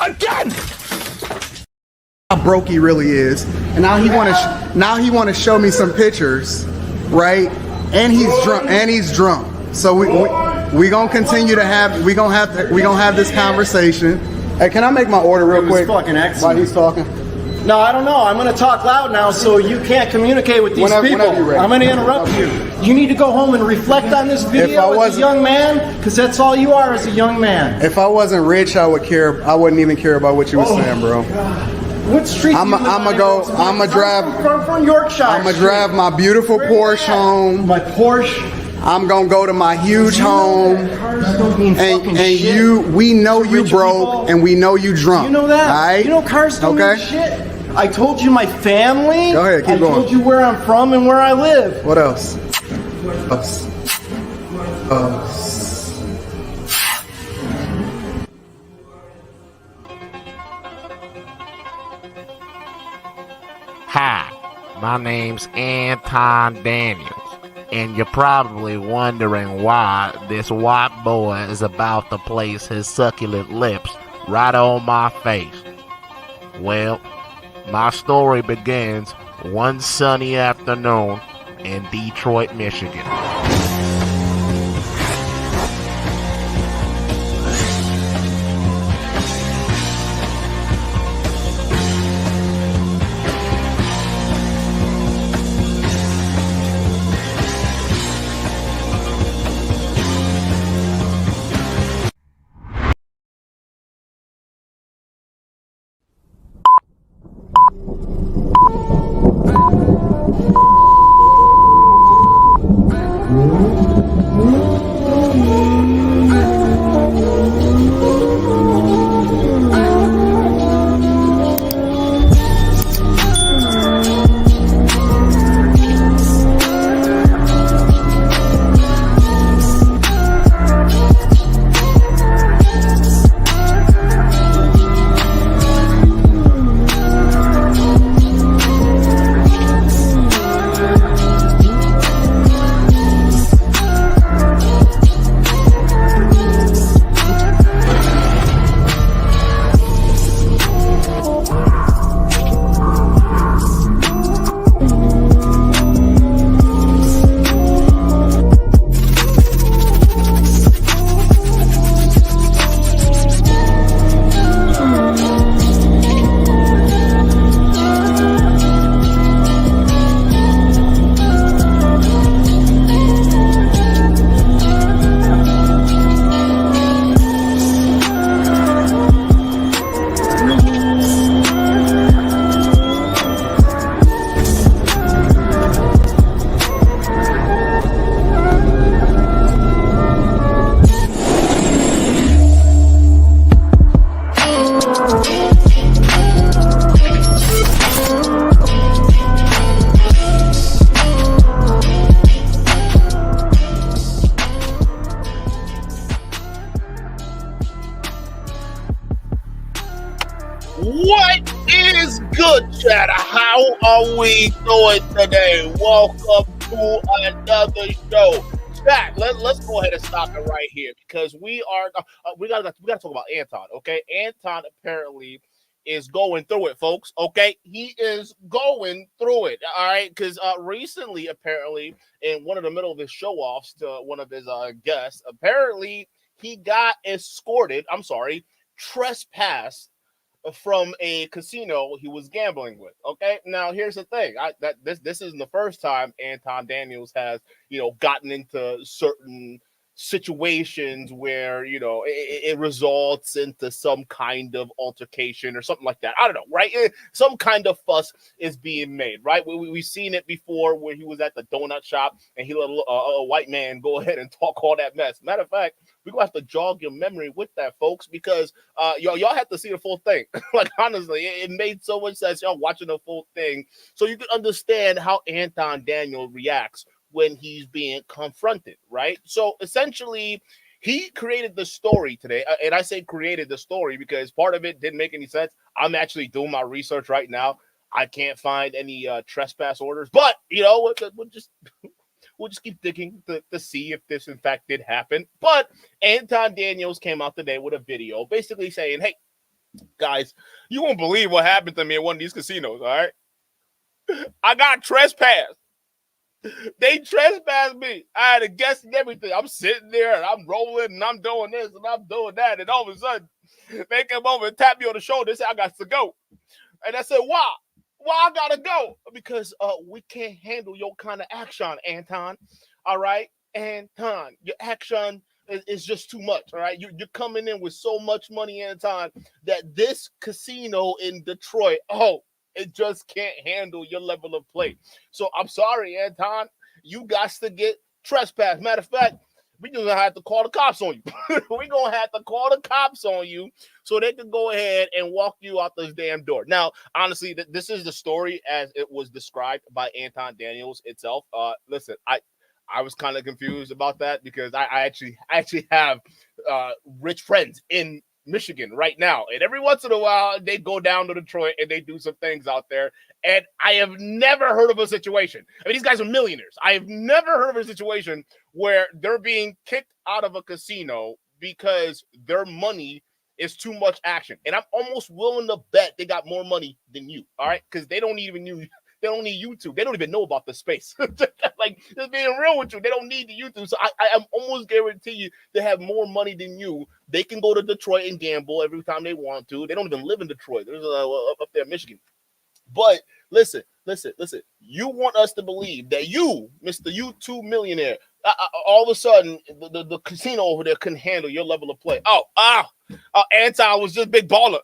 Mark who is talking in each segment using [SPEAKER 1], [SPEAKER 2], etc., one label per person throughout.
[SPEAKER 1] Again! How broke he really is. And now he want to show me some pictures, right? And he's drunk. So we gonna continue to have we gonna have this conversation. Hey, can I make my order real quick?
[SPEAKER 2] Fucking excellent.
[SPEAKER 1] While he's talking.
[SPEAKER 2] No, I don't know. I'm going to talk loud now, so you can't communicate with these people. I'm going to interrupt you. You need to go home and reflect on this video as a young man, because that's all you are as a young man.
[SPEAKER 1] If I wasn't rich, I wouldn't even care about what you were saying, bro.
[SPEAKER 2] What street?
[SPEAKER 1] I'm gonna drive
[SPEAKER 2] from Yorkshire.
[SPEAKER 1] I'm gonna drive my beautiful Porsche home.
[SPEAKER 2] My Porsche.
[SPEAKER 1] I'm gonna go to my huge home, and we know you broke, and we know you drunk.
[SPEAKER 2] You know that?
[SPEAKER 1] All right?
[SPEAKER 2] You know cars don't mean shit. I told you my family.
[SPEAKER 1] Go ahead, keep going.
[SPEAKER 2] I told you where I'm from and where I live.
[SPEAKER 1] What else?
[SPEAKER 3] Hi, my name's Anton Daniels, and you're probably wondering why this white boy is about to place his succulent lips right on my face. Well, my story begins one sunny afternoon in Detroit, Michigan.
[SPEAKER 4] What is good, chatter? How are we doing today? Welcome to another show. Chat, let's go ahead and stop it right here because we gotta talk about Anton. Okay, Anton apparently is going through it, folks. Okay, he is going through it. All right, because recently, apparently, in one of the middle of his show offs to one of his guests, apparently he got trespassed from a casino he was gambling with. Okay, now here's the thing: this isn't the first time Anton Daniels has gotten into certain situations where it results into some kind of altercation or something like that. I don't know, right? Some kind of fuss is being made, right? We've seen it before where he was at the donut shop and he let a white man go ahead and talk all that mess. Matter of fact, we're gonna have to jog your memory with that, folks, because y'all have to see the full thing. Like, honestly, it made so much sense, y'all watching the full thing, so you can understand how Anton Daniel reacts when he's being confronted, right? So essentially, he created the story today, and I say created the story because part of it didn't make any sense. I'm actually doing my research right now. I can't find any trespass orders, but we'll just keep digging to see if this in fact did happen. But Anton Daniels came out today with a video basically saying, hey, Guys, you won't believe what happened to me at one of these casinos, all right? I got trespassed. They trespassed me. I had a guest and everything. I'm sitting there and I'm rolling and I'm doing this and I'm doing that. And all of a sudden, they come over and tap me on the shoulder and say, I got to go. And I said, why? Why I gotta go? Because we can't handle your kind of action, Anton. All right? Anton, your action is just too much. All right? You're coming in with so much money, Anton, that this casino in Detroit, it just can't handle your level of play. So I'm sorry, Anton. You got to get trespassed. Matter of fact, we're going to have to call the cops on you. We're going to have to call the cops on you so they can go ahead and walk you out this damn door. Now, honestly, this is the story as it was described by Anton Daniels itself. Listen, I was kind of confused about that because I actually have rich friends in Michigan right now, and every once in a while they go down to Detroit and they do some things out there, and I have never heard of a situation. I mean, these guys are millionaires. I have never heard of a situation where they're being kicked out of a casino because their money is too much action, and I'm almost willing to bet they got more money than you. All right, because they don't even use. They don't need YouTube. They don't even know about the space. Like, just being real with you, they don't need the YouTube. So I am almost guarantee you they have more money than you. They can go to Detroit and gamble every time they want to. They don't even live in Detroit. There's up there in Michigan. But listen. You want us to believe that you, Mr. YouTube millionaire, all of a sudden the casino over there couldn't handle your level of play. Anton was just big baller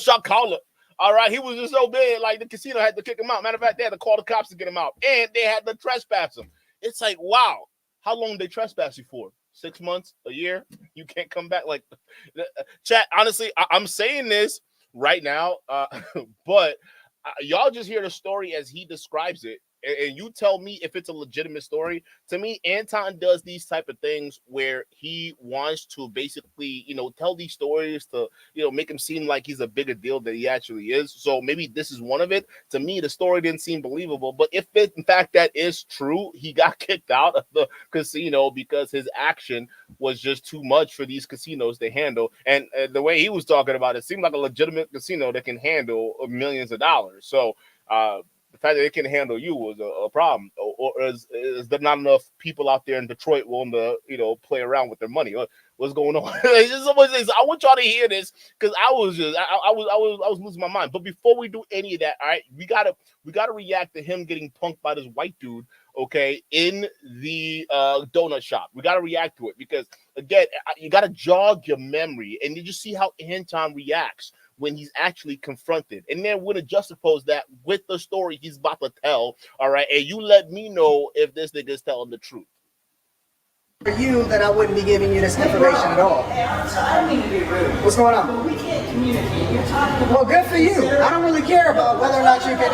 [SPEAKER 4] shot caller. All right, he was just so big, like the casino had to kick him out. Matter of fact, they had to call the cops to get him out, and they had to trespass him. It's like, wow, how long did they trespass you for? 6 months, a year? You can't come back. Like, chat. Honestly, I'm saying this right now, but y'all just hear the story as he describes it, and you tell me if it's a legitimate story. To me, Anton does these type of things where he wants to basically, tell these stories to, make him seem like he's a bigger deal than he actually is. So maybe this is one of it. To me, the story didn't seem believable. But if in fact that is true, he got kicked out of the casino because his action was just too much for these casinos to handle. And the way he was talking about it seemed like a legitimate casino that can handle millions of dollars. So, the fact that it can handle you was a problem, or is there not enough people out there in Detroit willing to, play around with their money? What's going on? I want y'all to hear this because I was losing my mind. But before we do any of that, all right, we gotta react to him getting punked by this white dude, okay, in the donut shop. We gotta react to it because again, you gotta jog your memory and you just see how Anton reacts when he's actually confronted. And then we're going to juxtapose that with the story he's about to tell, all right? And you let me know if this nigga's telling the truth.
[SPEAKER 5] For you, then I wouldn't be giving you this information at all.
[SPEAKER 6] I don't mean to be rude.
[SPEAKER 5] What's going on?
[SPEAKER 6] But we can't communicate. You're talking about...
[SPEAKER 5] Well, good for you. I don't really care about whether or not you can...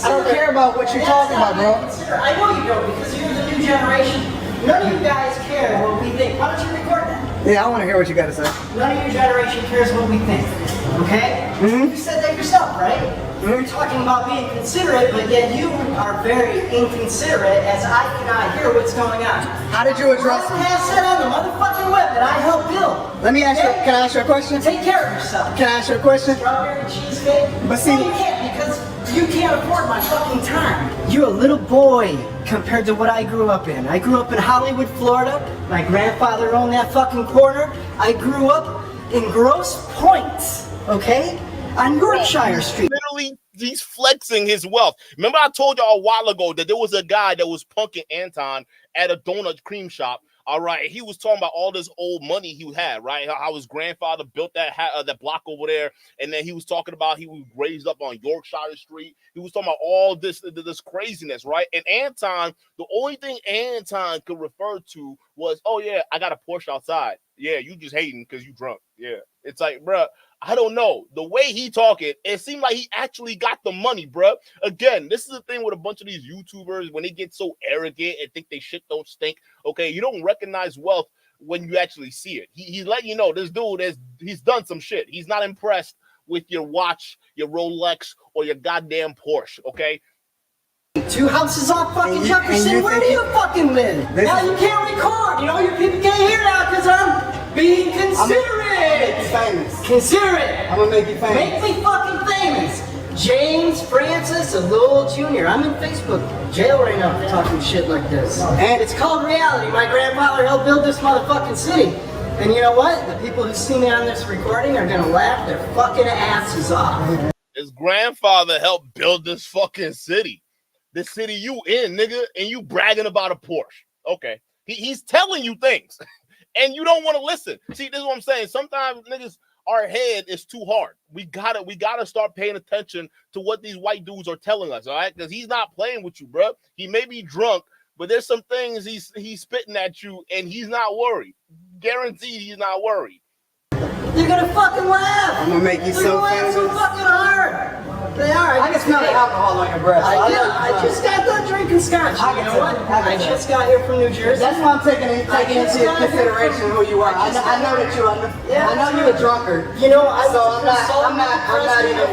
[SPEAKER 5] I don't care about what you're talking about, bro.
[SPEAKER 6] I know you don't because you're the new generation. None of you guys care what we think. Why don't you record that?
[SPEAKER 5] Yeah, I want to hear what you got to say.
[SPEAKER 6] None of your generation cares what we think. Okay?
[SPEAKER 5] Mm-hmm.
[SPEAKER 6] You said that yourself, right? Mm-hmm. You're talking about being considerate, but yet you are very inconsiderate as I cannot hear what's going on.
[SPEAKER 5] How did you address him?
[SPEAKER 6] Pass that on the motherfucking web that I helped build.
[SPEAKER 5] Let me ask you, can I ask you a question?
[SPEAKER 6] Take care of yourself.
[SPEAKER 5] Can I ask you a question?
[SPEAKER 6] Strawberry cheesecake?
[SPEAKER 5] But see,
[SPEAKER 6] no, you can't because you can't afford my fucking time. You're a little boy compared to what I grew up in. I grew up in Hollywood, Florida. My grandfather owned that fucking corner. I grew up in Grosse Pointe, okay? On Yorkshire Street.
[SPEAKER 4] Literally, he's flexing his wealth. Remember I told y'all a while ago that there was a guy that was punking Anton at a donut cream shop. All right, he was talking about all this old money he had, right? How his grandfather built that block over there, and then he was talking about he was raised up on Yorkshire Street. He was talking about all this craziness, right? And Anton, the only thing Anton could refer to was, oh yeah, I got a Porsche outside. Yeah, you just hating because you drunk. Yeah, it's like, bruh, I don't know. The way he talking, it seemed like he actually got the money, bruh. Again, this is the thing with a bunch of these YouTubers when they get so arrogant and think they shit don't stink. Okay, you don't recognize wealth when you actually see it. He's letting you know this dude he's done some shit. He's not impressed with your watch, your Rolex, or your goddamn Porsche. Okay.
[SPEAKER 6] 2 houses off fucking Jefferson. Where do you fucking live? Now you can't record. You know your people can't hear now because I'm being considerate.
[SPEAKER 5] Famous.
[SPEAKER 6] Considerate.
[SPEAKER 5] I'm gonna make you famous.
[SPEAKER 6] Make me fucking famous. James Francis Lowell Jr. I'm in Facebook jail right now for talking shit like this. And it's called reality. My grandfather helped build this motherfucking city. And you know what? The people who see me on this recording are gonna laugh their fucking asses off.
[SPEAKER 4] His grandfather helped build this fucking city. The city you in, nigga, and you bragging about a Porsche. Okay. He's telling you things. And you don't want to listen. See, this is what I'm saying. Sometimes niggas, our head is too hard. We gotta start paying attention to what these white dudes are telling us, all right? Because he's not playing with you, bro. He may be drunk, but there's some things he's spitting at you, and he's not worried. Guaranteed, he's not worried.
[SPEAKER 6] They're gonna fucking laugh.
[SPEAKER 5] I'm gonna make you so famous.
[SPEAKER 6] They're gonna laugh so fucking hard. They are.
[SPEAKER 5] I can smell the alcohol on your breath.
[SPEAKER 6] I just got done drinking scotch. You know what? I just got here from New Jersey.
[SPEAKER 5] That's why I'm taking into consideration who you are. I know that you are. I know you're a drunkard.
[SPEAKER 6] You know, I'm
[SPEAKER 5] not even.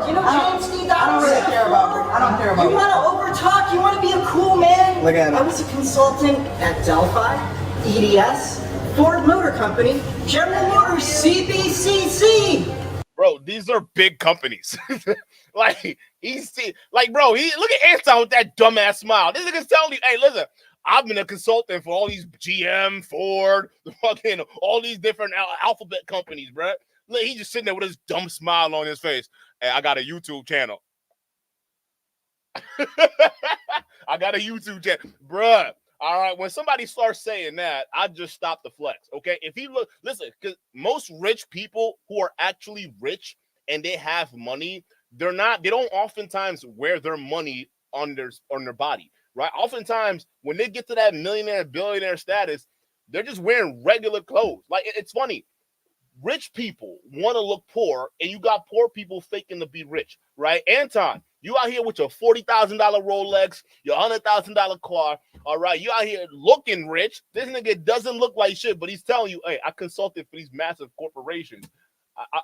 [SPEAKER 6] You know, James D.
[SPEAKER 5] I don't really care about her. I don't care about her.
[SPEAKER 6] You want to overtalk? You want to be a cool man?
[SPEAKER 5] Look at him.
[SPEAKER 6] I was a consultant at Delphi, EDS, Ford Motor Company, General Motors, CBCC.
[SPEAKER 4] Bro, these are big companies. Like, bro, look at Anton with that dumbass smile. This nigga's telling you, hey, listen, I've been a consultant for all these GM, Ford, fucking all these different alphabet companies, bro. Look, he's just sitting there with his dumb smile on his face. Hey, I got a YouTube channel. I got a YouTube channel. Bruh. All right, when somebody starts saying that, I just stop the flex, okay? If you listen, because most rich people who are actually rich and they have money, they don't oftentimes wear their money on their body, right? Oftentimes, when they get to that millionaire, billionaire status, they're just wearing regular clothes. Like, it's funny. Rich people want to look poor, and you got poor people faking to be rich, right? Anton, you out here with your $40,000 Rolex, your $100,000 car, all right? You out here looking rich. This nigga doesn't look like shit, but he's telling you, hey, I consulted for these massive corporations.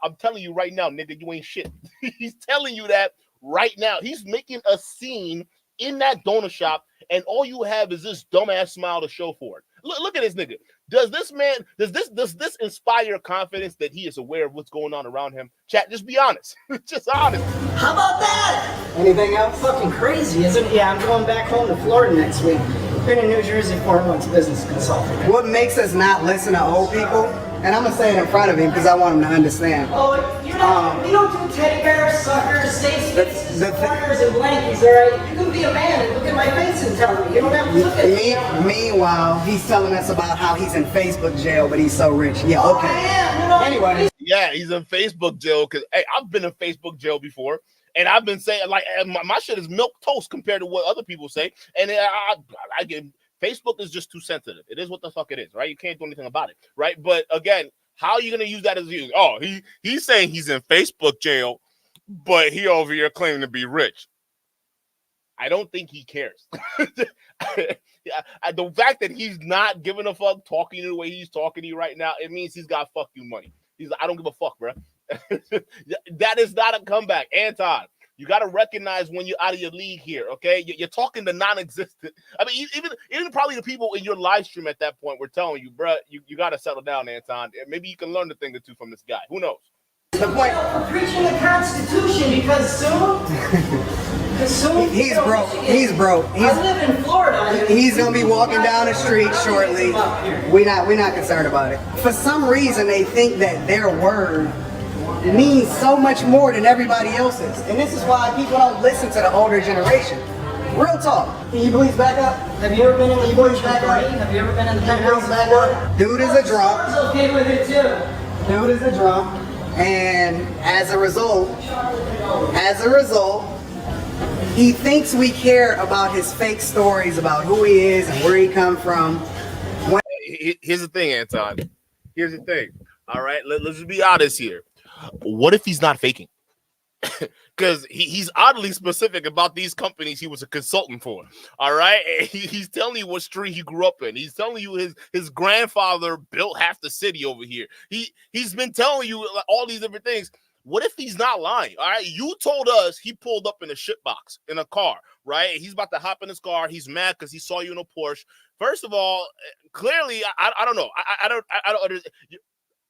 [SPEAKER 4] I'm telling you right now, nigga, you ain't shit. He's telling you that right now. He's making a scene in that donut shop, and all you have is this dumbass smile to show for it. Look at this nigga. Does this inspire confidence that he is aware of what's going on around him? Chat, just be honest. Just honest.
[SPEAKER 6] How about that?
[SPEAKER 5] Anything else?
[SPEAKER 6] Fucking crazy, isn't it? Yeah, I'm going back home to Florida next week. Been in New Jersey 4 months, business consulting.
[SPEAKER 5] What makes us not listen to old people? And I'm gonna say it in front of him because I want him to understand.
[SPEAKER 6] Oh, you don't do teddy bears, suckers, safe spaces, corners, and blankies, all right? You can be a man and look at my face and tell me. You don't have to look at me.
[SPEAKER 5] Meanwhile, he's telling us about how he's in Facebook jail, but he's so rich. Yeah, okay.
[SPEAKER 6] I am, you know.
[SPEAKER 5] Anyway.
[SPEAKER 4] Yeah, he's in Facebook jail because, hey, I've been in Facebook jail before. And I've been saying, like, my shit is milk toast compared to what other people say. And I get Facebook is just too sensitive. It is what the fuck it is, right? You can't do anything about it, right? But again, how are you going to use that as you? Oh, he's saying he's in Facebook jail, but he over here claiming to be rich. I don't think he cares. The fact that he's not giving a fuck talking to the way he's talking to you right now, it means he's got fuck you money. He's like, I don't give a fuck, bro. That is not a comeback. Anton, you got to recognize when you're out of your league here, okay? You're talking to non-existent. I mean, even probably the people in your live stream at that point were telling you, bro, you got to settle down, Anton. Maybe you can learn a thing or two from this guy. Who knows?
[SPEAKER 5] The point.
[SPEAKER 6] For preaching the Constitution because soon
[SPEAKER 5] He's broke. He's broke.
[SPEAKER 6] I live in Florida.
[SPEAKER 5] He's gonna be walking down the street shortly. We're not concerned about it. For some reason, they think that their word means so much more than everybody else's, and this is why people don't listen to the older generation. Real talk. Can you please back up?
[SPEAKER 6] Have you ever been in the Bush back up? Have you ever been in the penthouse back up?
[SPEAKER 5] Dude is a drunk.
[SPEAKER 6] I'm okay with it too.
[SPEAKER 5] Dude is a drunk, and as a result, he thinks we care about his fake stories about who he is and where he come from.
[SPEAKER 4] Here's the thing, Anton. Here's the thing. All right, let's just be honest here. What if he's not faking? Because he's oddly specific about these companies he was a consultant for. All right, he's telling you what street he grew up in. He's telling you his grandfather built half the city over here. He's been telling you all these different things. What if he's not lying? All right, you told us he pulled up in a shitbox in a car, right? He's about to hop in his car. He's mad because he saw you in a Porsche. First of all, clearly, I don't know.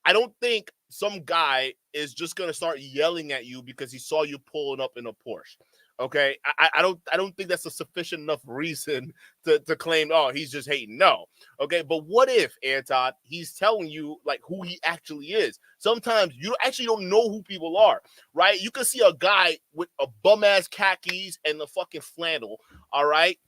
[SPEAKER 4] I don't think some guy is just gonna start yelling at you because he saw you pulling up in a Porsche. Okay, I don't think that's a sufficient enough reason to claim, oh, he's just hating. No. Okay, but what if, Anton, he's telling you like who he actually is? Sometimes you actually don't know who people are, right? You can see a guy with a bum ass khakis and the fucking flannel, all right?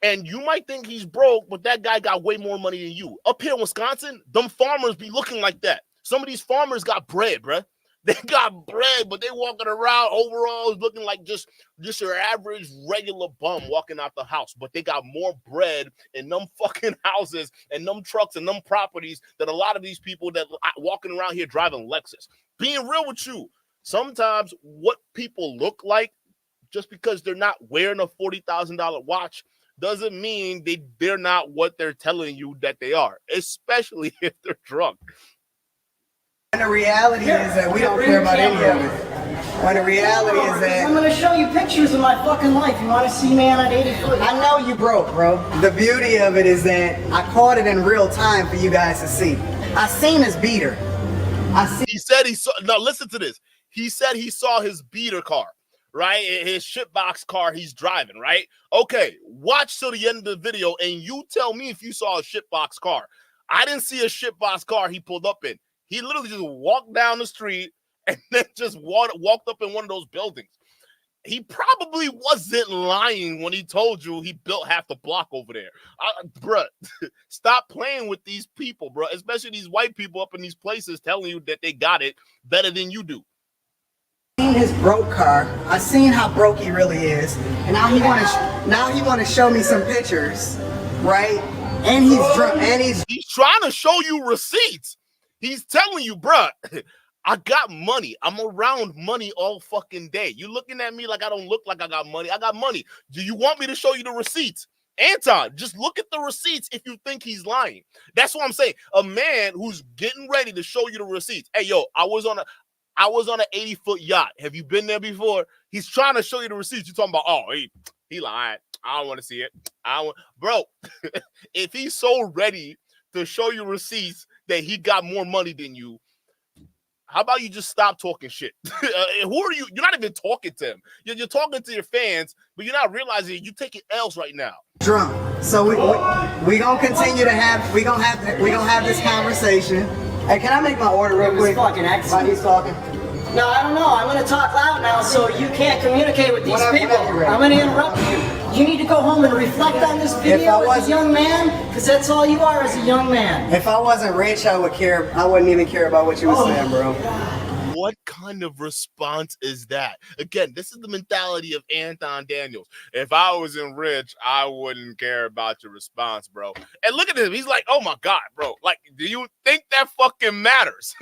[SPEAKER 4] And you might think he's broke, but that guy got way more money than you. Up here in Wisconsin, them farmers be looking like that. Some of these farmers got bread, bruh. They got bread, but they walking around overalls looking like just your average regular bum walking out the house. But they got more bread in them fucking houses and them trucks and them properties than a lot of these people that walking around here driving Lexus. Being real with you, sometimes what people look like, just because they're not wearing a $40,000 watch, doesn't mean they're not what they're telling you that they are, especially if they're drunk.
[SPEAKER 5] And the reality is that we don't care about any of it. When the reality is that
[SPEAKER 6] I'm gonna show you pictures of my fucking life. You wanna see man at 80 foot?
[SPEAKER 5] I know you broke, bro. The beauty of it is that I caught it in real time for you guys to see. I seen his beater.
[SPEAKER 4] He said he saw. Now listen to this. He said he saw his beater car, right? His shitbox car he's driving, right? Okay, watch till the end of the video and you tell me if you saw a shitbox car. I didn't see a shitbox car he pulled up in. He literally just walked down the street and then just walked up in one of those buildings. He probably wasn't lying when he told you he built half the block over there. Bruh, stop playing with these people, bro. Especially these white people up in these places telling you that they got it better than you do.
[SPEAKER 5] Seen his broke car. I seen how broke he really is, and now he want to show me some pictures, right? And he's drunk, and he's
[SPEAKER 4] trying to show you receipts. He's telling you, bruh, I got money. I'm around money all fucking day. You looking at me like I don't look like I got money. I got money. Do you want me to show you the receipts? Anton, just look at the receipts if you think he's lying. That's what I'm saying. A man who's getting ready to show you the receipts. Hey, yo, I was on an 80-foot yacht. Have you been there before? He's trying to show you the receipts. You're talking about, oh, he lied. I don't want to see it. Bro, if he's so ready to show you receipts that he got more money than you, how about you just stop talking shit? Who are you? You're not even talking to him. You're talking to your fans, but you're not realizing you're taking L's right now.
[SPEAKER 5] Drunk. So we gonna continue to have we gonna have this conversation. Hey, can I make my order real quick?
[SPEAKER 6] Fucking excellent.
[SPEAKER 5] While he's talking.
[SPEAKER 6] No, I don't know. I'm gonna talk loud now, so you can't communicate with these people. I'm gonna interrupt you. You need to go home and reflect on this video as a young man, because that's all you are as a young man.
[SPEAKER 5] If I wasn't rich, I wouldn't even care about what you were saying, bro.
[SPEAKER 4] What kind of response is that? Again, this is the mentality of Anton Daniels. If I wasn't rich, I wouldn't care about your response, bro. And look at him. He's like, oh my God, bro. Like, do you think that fucking matters?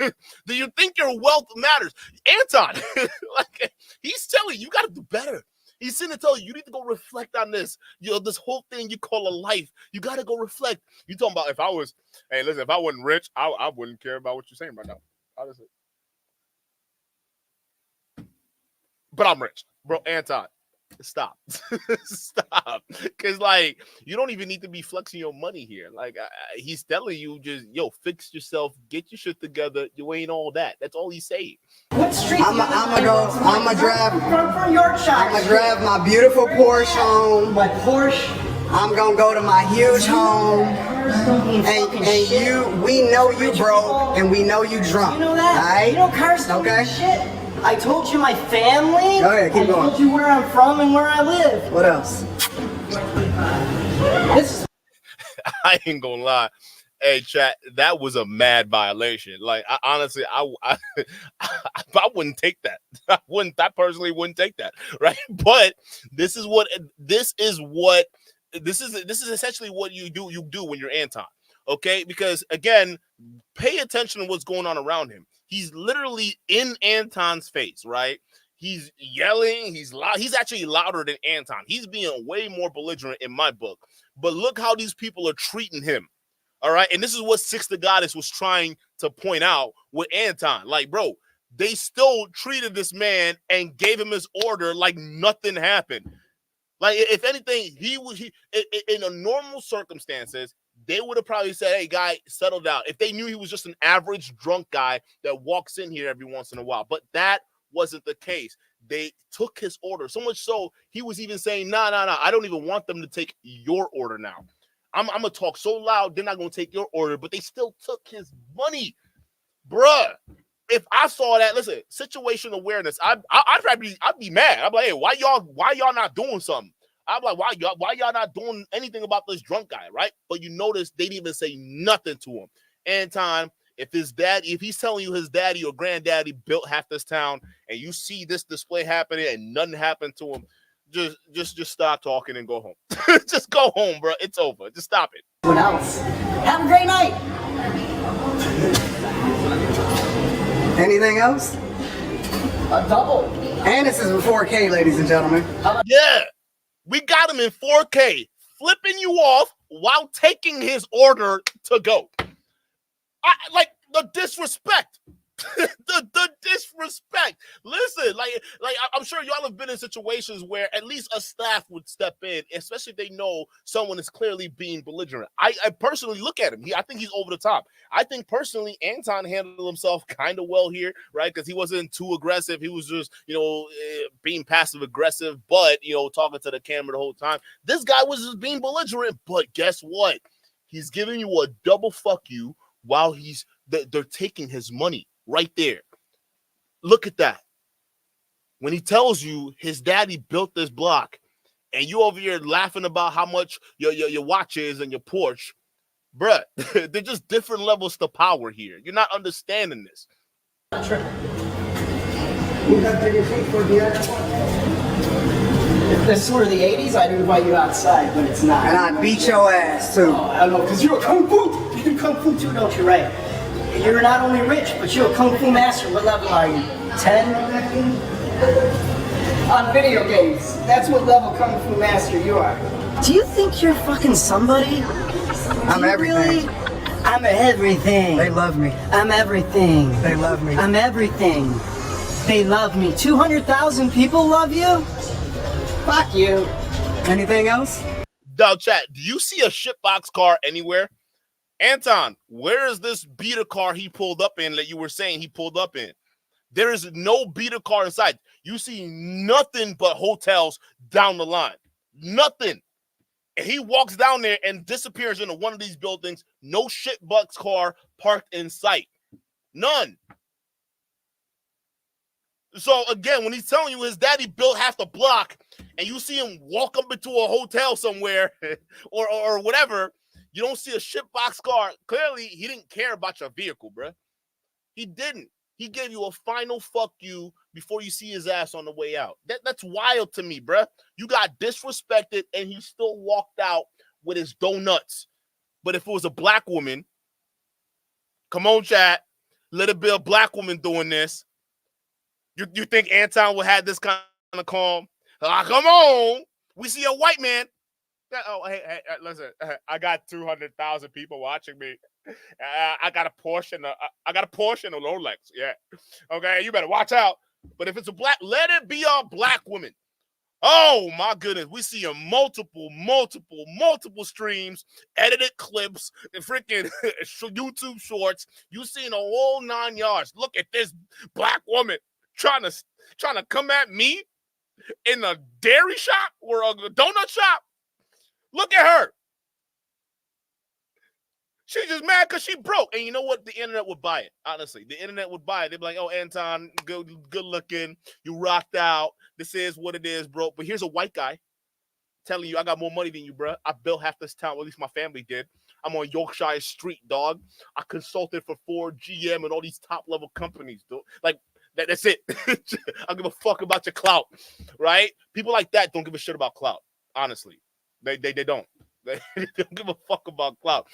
[SPEAKER 4] Do you think your wealth matters? Anton, like, he's telling you, you got to do better. He's sitting and telling you, you need to go reflect on this. You know, this whole thing you call a life. You got to go reflect. You talking about if I wasn't rich, I wouldn't care about what you're saying right now. Honestly. But I'm rich, bro. Anton, stop. Stop. Because, like, you don't even need to be flexing your money here. Like, he's telling you just, yo, fix yourself, get your shit together. You ain't all that. That's all he's saying.
[SPEAKER 6] What street?
[SPEAKER 5] I'm gonna drive
[SPEAKER 6] from Yorkshire.
[SPEAKER 5] I'm gonna drive my beautiful Porsche home.
[SPEAKER 6] My Porsche.
[SPEAKER 5] I'm gonna go to my huge home. And we know you broke, and we know you drunk.
[SPEAKER 6] You know that?
[SPEAKER 5] All right?
[SPEAKER 6] You know cars don't mean shit. I told you my family.
[SPEAKER 5] Go ahead, keep going.
[SPEAKER 6] I told you where I'm from and where I live.
[SPEAKER 5] What else?
[SPEAKER 4] I ain't gonna lie. Hey, chat, that was a mad violation. Like, honestly, I wouldn't take that. I personally wouldn't take that, right? But this is essentially what you do when you're Anton, okay? Because again, pay attention to what's going on around him. He's literally in Anton's face, right? He's yelling. He's loud. He's actually louder than Anton. He's being way more belligerent in my book. But look how these people are treating him. All right. And this is what Six the Goddess was trying to point out with Anton. Like, bro, they still treated this man and gave him his order like nothing happened. Like, if anything, in a normal circumstances, they would have probably said, hey, guy, settle down. If they knew he was just an average drunk guy that walks in here every once in a while. But that wasn't the case. They took his order. So much so, he was even saying, nah, I don't even want them to take your order now. I'm going to talk so loud, they're not going to take your order. But they still took his money. Bruh. If I saw that, listen, situational awareness, I'd be mad. I'd be like, hey, why y'all not doing something? I'm like, why y'all not doing anything about this drunk guy, right? But you notice they didn't even say nothing to him. Anton, if he's telling you his daddy or granddaddy built half this town, and you see this display happening and nothing happened to him, just stop talking and go home. Just go home, bro. It's over. Just stop it.
[SPEAKER 6] Everyone else, have a great night.
[SPEAKER 5] Anything else?
[SPEAKER 6] A double.
[SPEAKER 5] And this is in 4K, ladies and gentlemen.
[SPEAKER 4] Yeah. We got him in 4K, flipping you off while taking his order to go. Like the disrespect. the disrespect. Listen, like I'm sure y'all have been in situations where at least a staff would step in, especially if they know someone is clearly being belligerent. I personally look at him. I think he's over the top. I think personally Anton handled himself kind of well here, right? Because he wasn't too aggressive. He was just, being passive aggressive, but, talking to the camera the whole time. This guy was just being belligerent, but guess what? He's giving you a double fuck you while they're taking his money. Right there. Look at that. When he tells you his daddy built this block and you over here laughing about how much your watch is and your Porsche, bruh, they're just different levels to power here. You're not understanding this.
[SPEAKER 6] If this were the 80s, I'd invite you outside, but it's not.
[SPEAKER 5] And I beat your ass, too.
[SPEAKER 6] Oh, I know, because you're a kung fu. You do kung fu too, don't you, right? You're not only rich, but you're a kung fu master. What level are you? 10? On video games. That's what level kung fu master you are. Do you think you're fucking somebody?
[SPEAKER 5] I'm everything.
[SPEAKER 6] Really? I'm everything.
[SPEAKER 5] They love me.
[SPEAKER 6] I'm everything.
[SPEAKER 5] They love me.
[SPEAKER 6] I'm everything. They love me. 200,000 people love you? Fuck you.
[SPEAKER 5] Anything else?
[SPEAKER 4] Now, chat, do you see a shitbox car anywhere? Anton, where is this beater car he pulled up in that you were saying he pulled up in? There is no beater car inside. You see nothing but hotels down the line. Nothing. And he walks down there and disappears into one of these buildings. No shitbox car parked in sight. None. So, again, when he's telling you his daddy built half the block and you see him walk up into a hotel somewhere or whatever, you don't see a shitbox car. Clearly, he didn't care about your vehicle, bruh. He didn't. He gave you a final fuck you before you see his ass on the way out. That's wild to me, bruh. You got disrespected, and he still walked out with his donuts. But if it was a black woman, come on, chat, let it be a black woman doing this. You think Anton would have this kind of calm? Come on. We see a white man. Oh, hey, listen, I got 200,000 people watching me. I got a Porsche and a Rolex. Yeah. Okay, you better watch out. But if it's a black, let it be a black woman. Oh my goodness, we see a multiple streams, edited clips, and freaking YouTube shorts. You seen a whole 9 yards. Look at this black woman trying to come at me in a dairy shop or a donut shop. Look at her. She's just mad because she broke. And you know what? The internet would buy it. Honestly, the internet would buy it. They'd be like, oh, Anton, good looking. You rocked out. This is what it is, bro. But here's a white guy telling you I got more money than you, bro. I built half this town. Well, at least my family did. I'm on Yorkshire Street, dog. I consulted for Ford, GM, and all these top-level companies, dude. Like, that's it. I don't give a fuck about your clout, right? People like that don't give a shit about clout, honestly. They don't. They don't give a fuck about clout.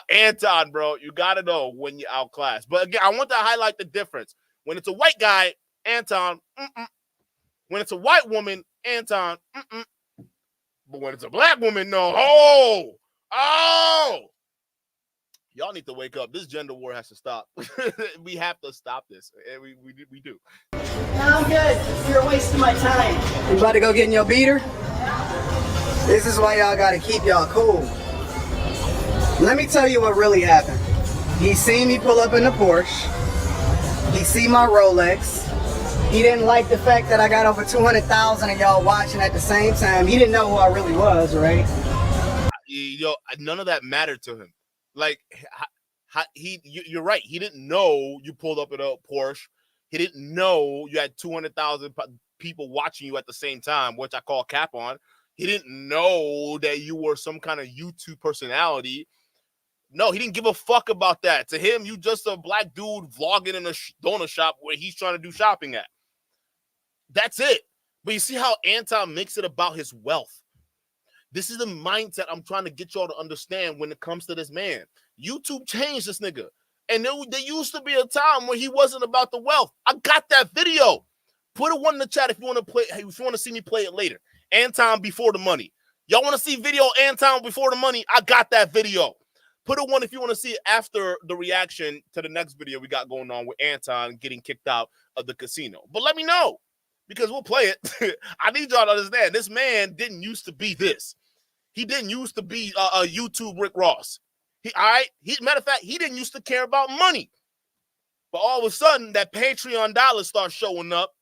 [SPEAKER 4] Anton, bro, you got to know when you're outclassed. But again, I want to highlight the difference. When it's a white guy, Anton, When it's a white woman, Anton, But when it's a black woman, no. Oh! Y'all need to wake up. This gender war has to stop. We have to stop this. And we do.
[SPEAKER 6] No, I'm good. You're wasting my time.
[SPEAKER 5] You about to go get in your beater? This is why y'all gotta keep y'all cool. Let me tell you what really happened. He seen me pull up in the Porsche. He see my Rolex. He didn't like the fact that I got over 200,000 of y'all watching at the same time. He didn't know who I really was, right?
[SPEAKER 4] Yo, none of that mattered to him. Like, you're right. He didn't know you pulled up in a Porsche. He didn't know you had 200,000 people watching you at the same time, which I call cap on. He didn't know that you were some kind of YouTube personality. No, he didn't give a fuck about that. To him, you just a black dude vlogging in a donut shop where he's trying to do shopping at. That's it. But you see how Anton makes it about his wealth. This is the mindset I'm trying to get y'all to understand when it comes to this man. YouTube changed this nigga. And there used to be a time where he wasn't about the wealth. I got that video. Put a one in the chat if you want to play. If you want to see me play it later. Anton before the money. Y'all want to see video Anton before the money? I got that video. Put a one if you want to see it after the reaction to the next video we got going on with Anton getting kicked out of the casino. But let me know, because we'll play it. I need y'all to understand, this man didn't used to be this. He didn't used to be a YouTube Rick Ross. Matter of fact, he didn't used to care about money. But all of a sudden, that Patreon dollars start showing up.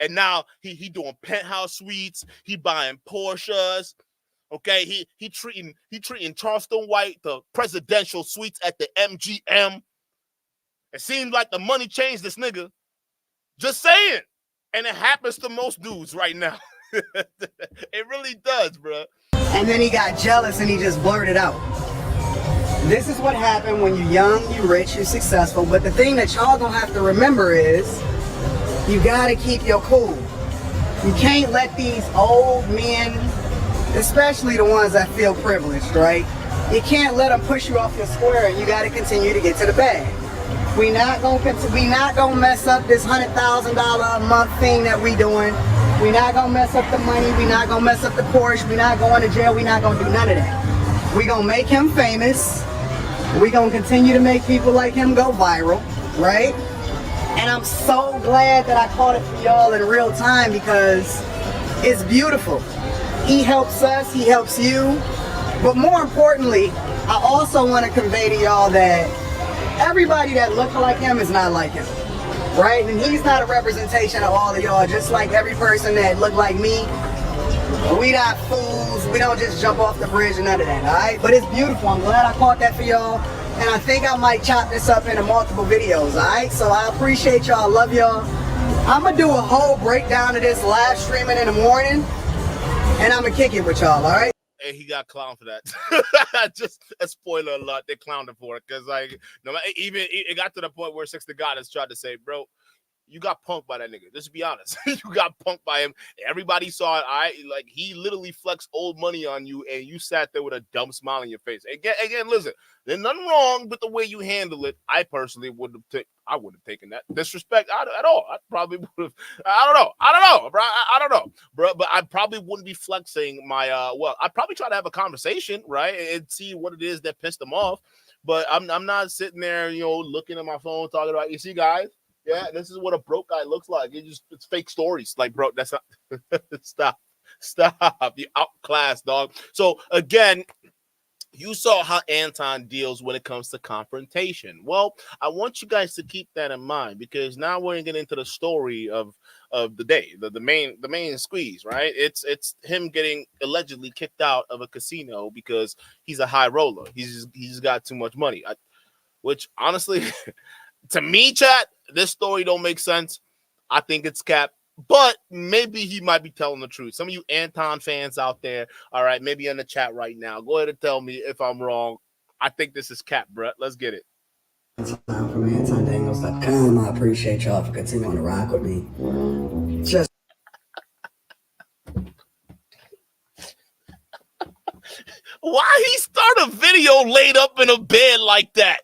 [SPEAKER 4] And now he doing penthouse suites. He buying Porsches. Okay, he treating Charleston White the presidential suites at the MGM. It seems like the money changed this nigga. Just saying. And it happens to most dudes right now. It really does, bro.
[SPEAKER 5] And then he got jealous and he just blurted out. This is what happened when you're young, you're rich, you're successful. But the thing that y'all gonna have to remember is you gotta keep your cool. You can't let these old men, especially the ones that feel privileged, right? You can't let them push you off your square, and you gotta continue to get to the bag. We not gonna mess up this $100,000 a month thing that we doing. We not gonna mess up the money. We not gonna mess up the Porsche. We not going to jail. We not gonna do none of that. We gonna make him famous. We gonna continue to make people like him go viral, right? And I'm so glad that I caught it for y'all in real time, because it's beautiful. He helps us, he helps you. But more importantly, I also want to convey to y'all that everybody that looks like him is not like him, right? And he's not a representation of all of y'all, just like every person that look like me. We not fools. We don't just jump off the bridge and none of that, all right? But it's beautiful. I'm glad I caught that for y'all. And I think I might chop this up into multiple videos, all right? So I appreciate y'all. I love y'all. I'm going to do a whole breakdown of this live streaming in the morning, and I'm going to kick it with y'all, all right?
[SPEAKER 4] Hey, he got clowned for that. Just a spoiler alert, they clowned him for it. Because, like, no, even it got to the point where Six the Goddess tried to say, bro, you got punked by that nigga. Let's be honest. You got punked by him. Everybody saw it. Like, he literally flexed old money on you, and you sat there with a dumb smile on your face. Again, listen, there's nothing wrong with the way you handle it. I personally wouldn't have taken that disrespect at all. I probably would have. I don't know, bro. I don't know, bro. But I probably wouldn't be flexing my. I'd probably try to have a conversation, right, and see what it is that pissed them off. But I'm not sitting there, looking at my phone talking about. You see, guys. Yeah, this is what a broke guy looks like. It's fake stories. Like, bro, that's not stop. You outclassed, dog. So again, you saw how Anton deals when it comes to confrontation. Well, I want you guys to keep that in mind, because now we're gonna get into the story of the day, the main squeeze, right? It's him getting allegedly kicked out of a casino because he's a high roller. He's got too much money. Which honestly, to me, chat, this story don't make sense. I think it's cap, but maybe he might be telling the truth. Some of you Anton fans out there, all right, maybe in the chat right now, go ahead and tell me if I'm wrong. I think this is cap, Brett. Let's get it.
[SPEAKER 5] From AntonDaniels.com. I appreciate y'all for continuing to rock with me. Just
[SPEAKER 4] why he start a video laid up in a bed like that?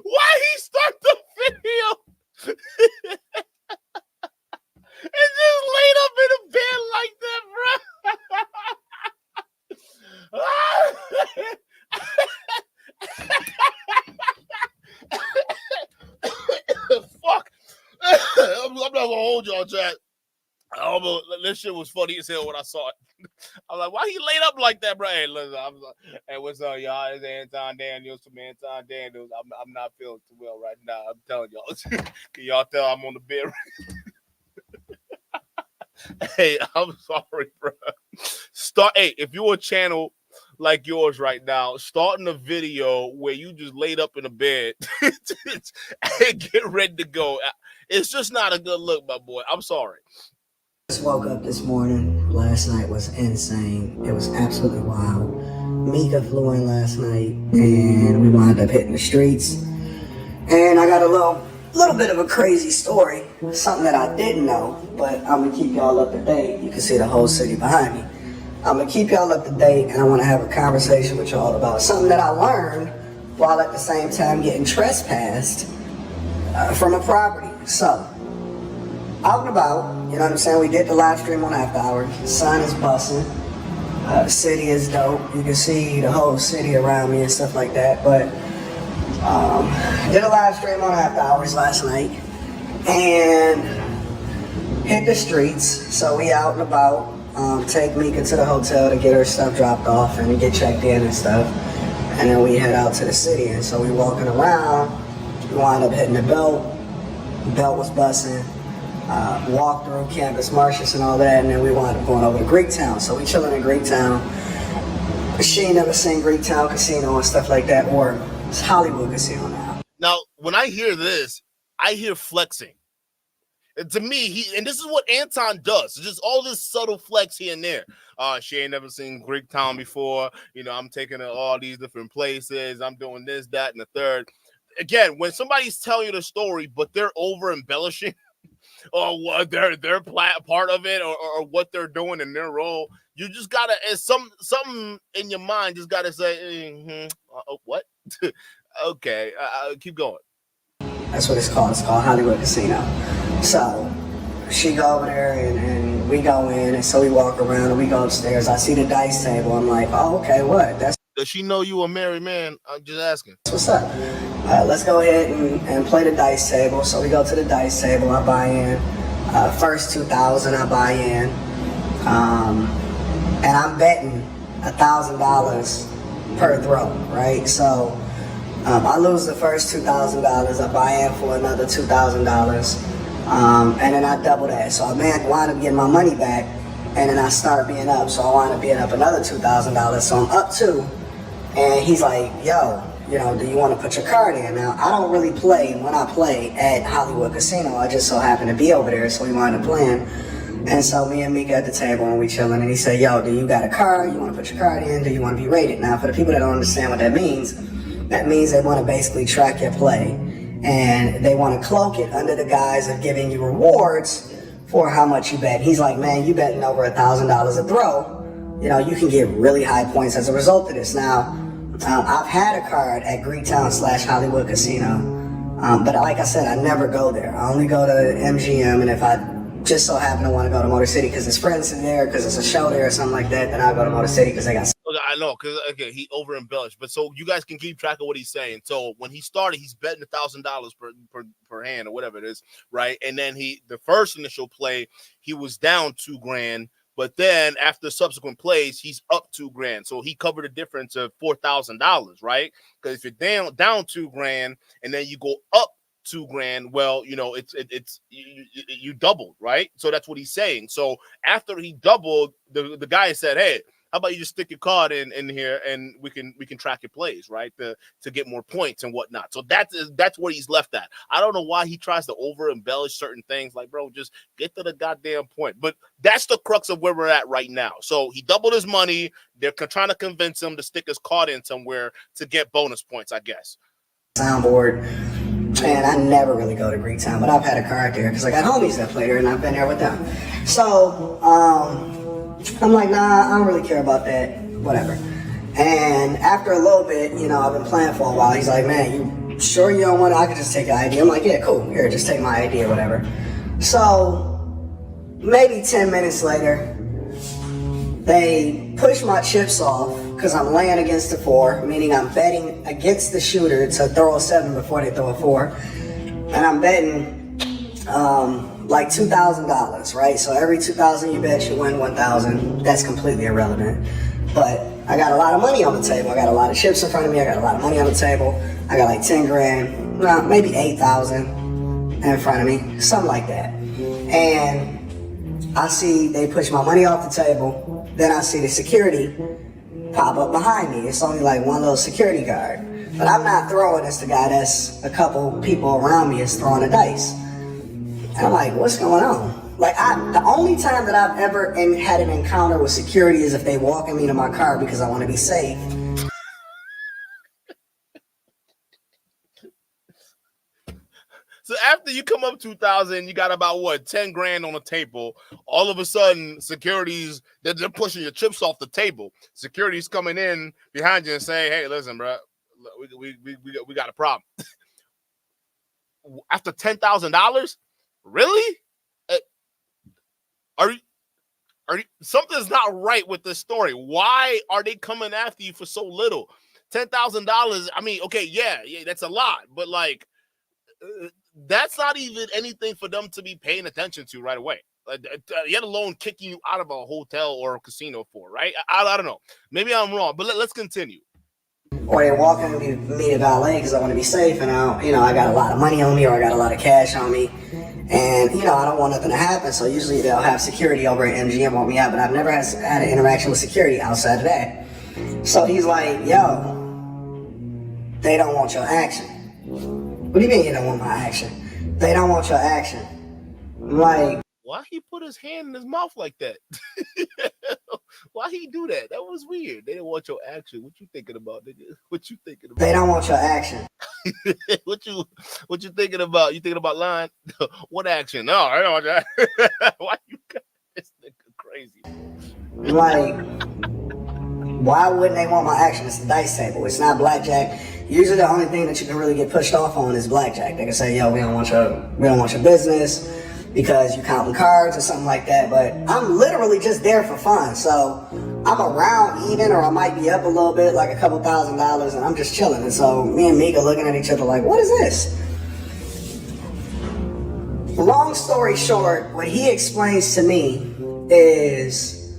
[SPEAKER 4] Why he start the video? It's just laid up in a bed like that, bro. not gonna hold y'all, chat. This shit was funny as hell when I saw it. I was like, why he laid up like that, bro? Hey, listen, hey, what's up, y'all? It's Anton Daniels from Anton Daniels. I'm not feeling too well right now. I'm telling y'all. Can y'all tell I'm on the bed? Hey, I'm sorry, bro. Hey, if you're a channel like yours right now, starting a video where you just laid up in a bed and get ready to go, it's just not a good look, my boy. I'm sorry.
[SPEAKER 5] Just woke up this morning. Last night was insane. It was absolutely wild. Mika flew in last night, and we wound up hitting the streets. And I got a little bit of a crazy story, something that I didn't know, but I'm gonna keep y'all up to date. You can see the whole city behind me. I'm gonna keep y'all up to date, and I want to have a conversation with y'all about something that I learned while at the same time getting trespassed from a property. So, out and about, you know what I'm saying? We did the live stream on After Hours. The sun is busting. The city is dope. You can see the whole city around me and stuff like that. But did a live stream on After Hours last night and hit the streets. So we out and about. Take Mika to the hotel to get her stuff dropped off and get checked in and stuff. And then we head out to the city. And so we walking around. We wind up hitting the belt. The belt was busting. Walked through Campus Martius and all that, and then we wound up going over to Greektown. So we chilling in Greektown. She ain't never seen Greektown Casino and stuff like that, or it's Hollywood Casino now.
[SPEAKER 4] Now, when I hear this, I hear flexing. And to me, and this is what Anton does. It's just all this subtle flex here and there. She ain't never seen Greektown before. You know, I'm taking her all these different places. I'm doing this, that, and the third. Again, when somebody's telling you the story, but they're over embellishing, or what their part of it, or what they're doing in their role, you just gotta, something in your mind just gotta say, what? Okay, keep going.
[SPEAKER 5] That's what it's called. It's called Hollywood Casino. So she go over there and we go in, and so we walk around and we go upstairs. I see the dice table. I'm like, oh, okay, what?
[SPEAKER 4] Does she know you a married man? I'm just asking.
[SPEAKER 5] What's up? Let's go ahead and play the dice table. So we go to the dice table. I buy in. First 2,000 I buy in. And I'm betting $1,000 per throw, right? So I lose the first $2,000. I buy in for another $2,000. And then I double that. So I wind up getting my money back. And then I start being up. So I wind up being up another $2,000. So I'm up 2. And he's like, yo, you know, do you want to put your card in? Now, I don't really play when I play at Hollywood Casino. I just so happen to be over there, so we wound up playing. And so me and Mika at the table, and we chilling, and he said, yo, do you got a card? You want to put your card in? Do you want to be rated? Now, for the people that don't understand what that means they want to basically track your play. And they want to cloak it under the guise of giving you rewards for how much you bet. He's like, man, you betting over $1,000 a throw. You know, you can get really high points as a result of this. Now, I've had a card at Greektown / Hollywood Casino, but like I said, I never go there. I only go to MGM, and if I just so happen to want to go to Motor City because his friends in there, because it's a show there or something like that, then I'll go to Motor City because they got...
[SPEAKER 4] Okay, I know, because he over embellished, but so you guys can keep track of what he's saying. So when he started, he's betting $1,000 per hand or whatever it is, right? And then the first initial play, he was down $2,000. But then after subsequent plays, he's up $2,000. So he covered a difference of $4,000, right? Because if you're down $2,000 and then you go up $2,000, well, you know, you doubled, right? So that's what he's saying. So after he doubled, the guy said, hey, how about you just stick your card in here and we can track your plays, right? To get more points and whatnot. So that's where he's left at. I don't know why he tries to over embellish certain things. Like, bro, just get to the goddamn point. But that's the crux of where we're at right now. So he doubled his money. They're trying to convince him to stick his card in somewhere to get bonus points, I guess.
[SPEAKER 5] Soundboard. And I never really go to Greektown, but I've had a card there because I got homies that play there and I've been there with them. So, I'm like, nah, I don't really care about that, whatever. And after a little bit, you know, I've been playing for a while. He's like, man, you sure you don't want it? I could just take your ID. I'm like, yeah, cool. Here, just take my ID or whatever. So maybe 10 minutes later, they push my chips off because I'm laying against the 4, meaning I'm betting against the shooter to throw a 7 before they throw a 4. And I'm betting like $2,000, right? So every 2,000 you bet, you win 1,000. That's completely irrelevant. But I got a lot of money on the table. I got a lot of chips in front of me. I got a lot of money on the table. I got like 10 grand, maybe 8,000 in front of me, something like that. And I see they push my money off the table. Then I see the security pop up behind me. It's only like one little security guard. But I'm not throwing, it's the guy that's a couple people around me is throwing the dice. And I'm like, what's going on? Like, the only time that I've ever had an encounter with security is if they walking me to my car because I want to be safe.
[SPEAKER 4] So after you come up 2,000, you got about what, 10 grand on the table. All of a sudden, security's they're pushing your chips off the table. Security's coming in behind you and saying, "Hey, listen, bro, we got a problem." After $10,000, really? Are you? Something's not right with this story. Why are they coming after you for so little? $10,000. I mean, okay, yeah, that's a lot, but like. That's not even anything for them to be paying attention to right away. Yet alone kicking you out of a hotel or a casino for, right? I don't know. Maybe I'm wrong, but let's continue.
[SPEAKER 5] Or they walk in and meet a valet because I want to be safe, and I got a lot of money on me or I got a lot of cash on me, and I don't want nothing to happen. So usually they'll have security over at MGM want me out, but I've never had an interaction with security outside of that. So he's like, "Yo, they don't want your action." What do you mean you don't want my action? They don't want your action. I'm like,
[SPEAKER 4] why he put his hand in his mouth like that? Why he do that? That was weird. They didn't want your action. What you thinking about, nigga? What you thinking about?
[SPEAKER 5] They don't want your action.
[SPEAKER 4] What you thinking about? You thinking about lying? What action? No, I don't want that. Why you got this nigga crazy?
[SPEAKER 5] Like, why wouldn't they want my action? It's a dice table. It's not blackjack. Usually the only thing that you can really get pushed off on is blackjack. They can say, "Yo, we don't want your business because you counting cards," or something like that. But I'm literally just there for fun. So I'm around even, or I might be up a little bit, like a couple $1,000, and I'm just chilling. And so me and Mika looking at each other like, what is this? Long story short, what he explains to me is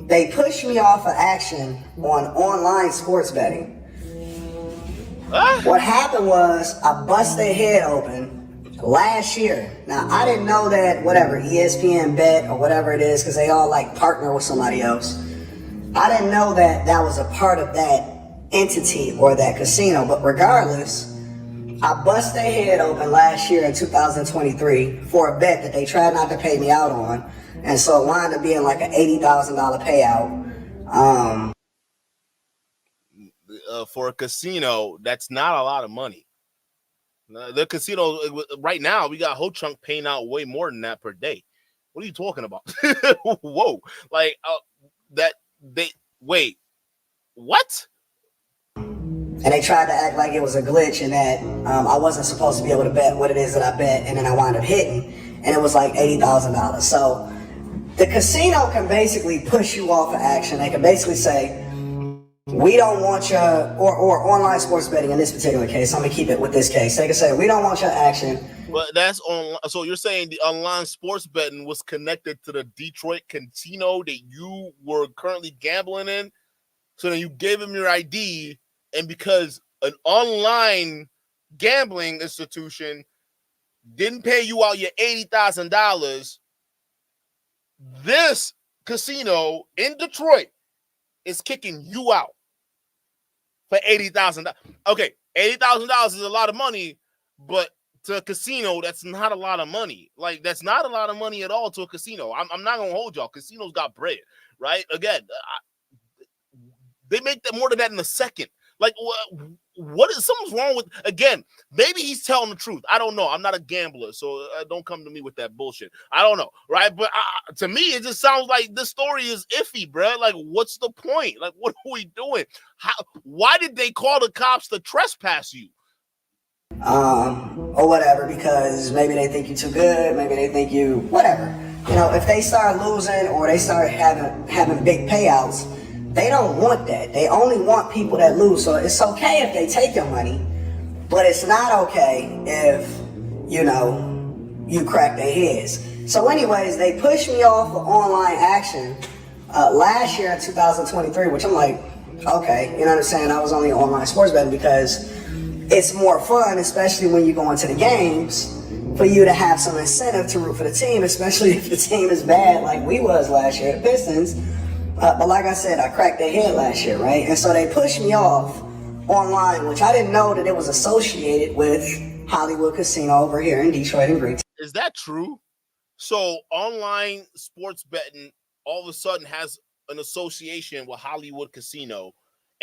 [SPEAKER 5] they pushed me off of action on online sports betting. What happened was I bust their head open last year. Now, I didn't know that, whatever, ESPN Bet or whatever it is, because they all like partner with somebody else. I didn't know that that was a part of that entity or that casino. But regardless, I bust their head open last year in 2023 for a bet that they tried not to pay me out on. And so it wound up being like an $80,000 payout.
[SPEAKER 4] For a casino, that's not a lot of money. The casino right now, we got Ho Chunk paying out way more than that per day. What are you talking about? Whoa, like that they wait, what?
[SPEAKER 5] And they tried to act like it was a glitch and that I wasn't supposed to be able to bet what it is that I bet, and then I wound up hitting, and it was like $80,000. So the casino can basically push you off of action. They can basically say, "We don't want your," or online sports betting in this particular case. I'm gonna keep it with this case. They can say, "We don't want your action."
[SPEAKER 4] But that's on. So you're saying the online sports betting was connected to the Detroit casino that you were currently gambling in. So then you gave them your ID, and because an online gambling institution didn't pay you out your $80,000, this casino in Detroit is kicking you out for $80,000. Okay, $80,000 is a lot of money, but to a casino, that's not a lot of money. Like, that's not a lot of money at all to a casino. I'm not gonna hold y'all. Casinos got bread, right? Again, they make that more than that in a second. Like, what is something's wrong with? Again, maybe he's telling the truth. I don't know. I'm not a gambler, so don't come to me with that bullshit. I don't know, right? But to me, it just sounds like this story is iffy, bro. Like, what's the point? Like, what are we doing? Why did they call the cops to trespass you?
[SPEAKER 5] Or whatever, because maybe they think you're too good, maybe they think you whatever. If they start losing or they start having big payouts, they don't want that. They only want people that lose. So it's okay if they take your money, but it's not okay if you crack their heads. So anyways, they pushed me off of online action last year in 2023, which I'm like, okay, you know what I'm saying? I was only online sports betting because it's more fun, especially when you go into the games, for you to have some incentive to root for the team, especially if the team is bad like we was last year, the Pistons. But like I said, I cracked their head last year, right? And so they pushed me off online, which I didn't know that it was associated with Hollywood Casino over here in Detroit and Greek.
[SPEAKER 4] Is that true? So online sports betting all of a sudden has an association with Hollywood Casino,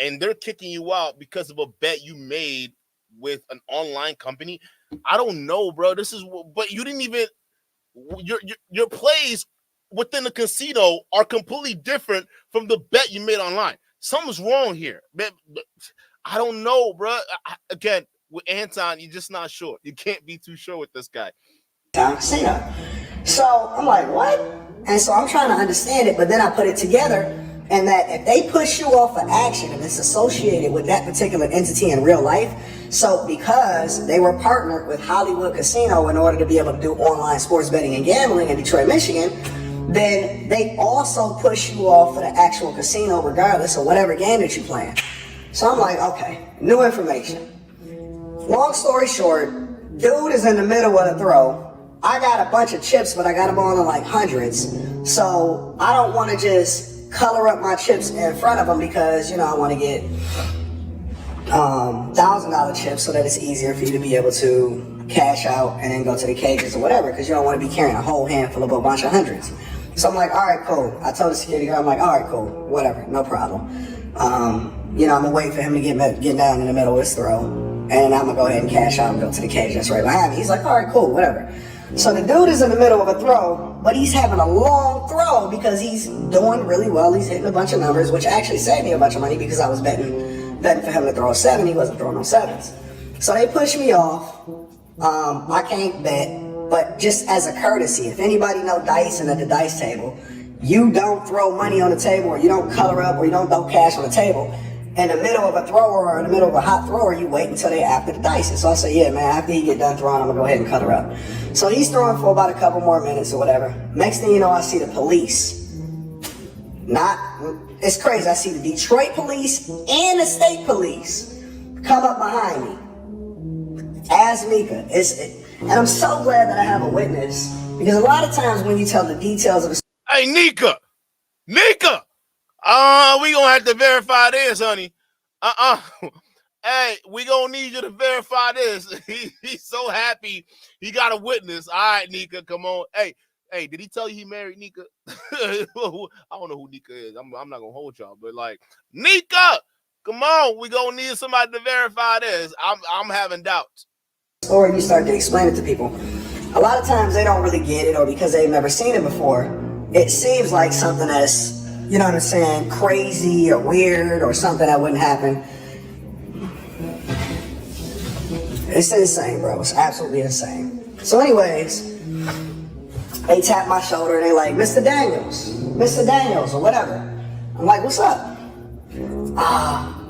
[SPEAKER 4] and they're kicking you out because of a bet you made with an online company? I don't know, bro. But you didn't even, your plays within the casino are completely different from the bet you made online. Something's wrong here. I don't know, bro. Again, with Anton, you're just not sure. You can't be too sure with this guy.
[SPEAKER 5] Casino. So I'm like, what? And so I'm trying to understand it, but then I put it together, and that if they push you off of action and it's associated with that particular entity in real life, so because they were partnered with Hollywood Casino in order to be able to do online sports betting and gambling in Detroit, Michigan, then they also push you off of the actual casino regardless of whatever game that you're playing. So I'm like, okay, new information. Long story short, dude is in the middle of the throw. I got a bunch of chips, but I got them all in like hundreds. So I don't want to just color up my chips in front of them because, you know, I want to get $1,000 chips so that it's easier for you to be able to cash out and then go to the cages or whatever, because you don't want to be carrying a whole handful of a bunch of hundreds. So I'm like, all right, cool. I told the security guard, I'm like, all right, cool, whatever, no problem. You know, I'm gonna wait for him to get down in the middle of his throw, and I'm gonna go ahead and cash out and go to the cage that's right behind me. He's like, all right, cool, whatever. So the dude is in the middle of a throw, but he's having a long throw because he's doing really well. He's hitting a bunch of numbers, which actually saved me a bunch of money because I was betting for him to throw a 7. He wasn't throwing no 7s. So they pushed me off. I can't bet, but just as a courtesy, if anybody know dicing at the dice table, you don't throw money on the table, or you don't color up, or you don't throw cash on the table. In the middle of a thrower or in the middle of a hot thrower, you wait until they after the dice. So I say, yeah, man, after he get done throwing, I'm gonna go ahead and color up. So he's throwing for about a couple more minutes or whatever. Next thing you know, I see the police. It's crazy. I see the Detroit police and the state police come up behind me. Ask Mika. And I'm so glad that I have a witness, because a lot of times when you tell the details of the...
[SPEAKER 4] Hey, Nika! We gonna have to verify this, honey. Hey, we gonna need you to verify this. He's so happy he got a witness. All right, Nika, come on. Hey, did he tell you he married Nika? I don't know who Nika is. I'm not gonna hold y'all, but like, Nika, come on. We gonna need somebody to verify this. I'm having doubts.
[SPEAKER 5] Or you start to explain it to people. A lot of times they don't really get it, or because they've never seen it before, it seems like something that's, you know what I'm saying, crazy or weird or something that wouldn't happen. It's insane, bro. It's absolutely insane. So anyways, they tap my shoulder and they like, Mr. Daniels, or whatever. I'm like, what's up?